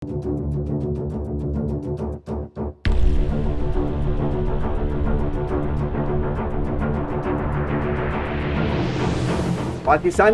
پاکستان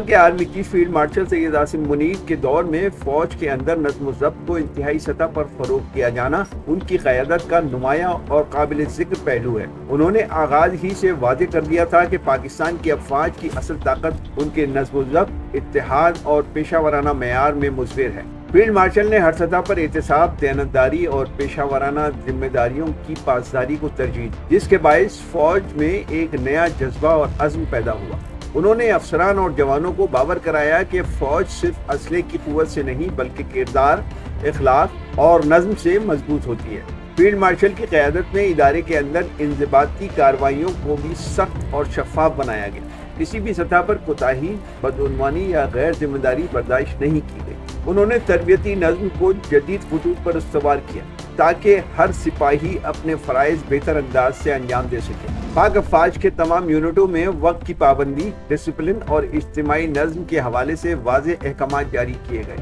کے army chief field marshal Syed Asim Munir کے دور میں فوج کے اندر نظم و ضبط کو انتہائی سطح پر فروغ کیا جانا ان کی قیادت کا نمایاں اور قابل ذکر پہلو ہے۔ انہوں نے آغاز ہی سے واضح کر دیا تھا کہ پاکستان کی افواج کی اصل طاقت ان کے نظم و ضبط، اتحاد اور پیشہ ورانہ معیار میں مظہر ہے۔ فیلڈ مارشل نے ہر سطح پر احتساب، دیانتداری اور پیشہ ورانہ ذمہ داریوں کی پاسداری کو ترجیح دی، جس کے باعث فوج میں ایک نیا جذبہ اور عزم پیدا ہوا۔ انہوں نے افسران اور جوانوں کو باور کرایا کہ فوج صرف اسلحے کی قوت سے نہیں بلکہ کردار، اخلاق اور نظم سے مضبوط ہوتی ہے۔ فیلڈ مارشل کی قیادت میں ادارے کے اندر انضباطی کارروائیوں کو بھی سخت اور شفاف بنایا گیا۔ کسی بھی سطح پر کوتاہی، بدعنوانی یا غیر ذمہ داری برداشت نہیں کی گئی۔ انہوں نے تربیتی نظم کو جدید خطوط پر استوار کیا تاکہ ہر سپاہی اپنے فرائض بہتر انداز سے انجام دے سکے۔ پاک افواج کے تمام یونٹوں میں وقت کی پابندی، ڈسپلن اور اجتماعی نظم کے حوالے سے واضح احکامات جاری کیے گئے،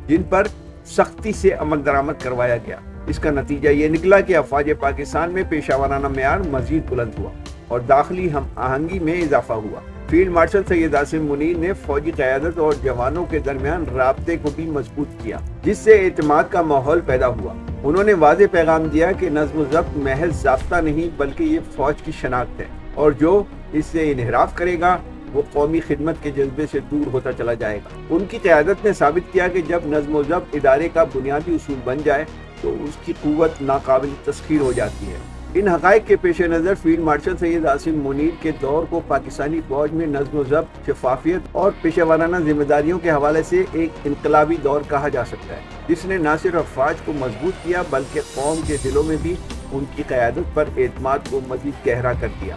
جن پر سختی سے عمل درآمد کروایا گیا۔ اس کا نتیجہ یہ نکلا کہ افواج پاکستان میں پیشہ ورانہ معیار مزید بلند ہوا اور داخلی ہم آہنگی میں اضافہ ہوا۔ فیلڈ مارشل سید عاصم منیر نے فوجی قیادت اور جوانوں کے درمیان رابطے کو بھی مضبوط کیا، جس سے اعتماد کا ماحول پیدا ہوا۔ انہوں نے واضح پیغام دیا کہ نظم و ضبط محض ضابطہ نہیں بلکہ یہ فوج کی شناخت ہے، اور جو اس سے انحراف کرے گا وہ قومی خدمت کے جذبے سے دور ہوتا چلا جائے گا۔ ان کی قیادت نے ثابت کیا کہ جب نظم و ضبط ادارے کا بنیادی اصول بن جائے تو اس کی قوت ناقابل تسخیر ہو جاتی ہے۔ ان حقائق کے پیش نظر فیلڈ مارشل سید عاصم منیر کے دور کو پاکستانی فوج میں نظم و ضبط، شفافیت اور پیشہ ورانہ ذمہ داریوں کے حوالے سے ایک انقلابی دور کہا جا سکتا ہے، جس نے نہ صرف افواج کو مضبوط کیا بلکہ قوم کے دلوں میں بھی ان کی قیادت پر اعتماد کو مزید گہرا کر دیا۔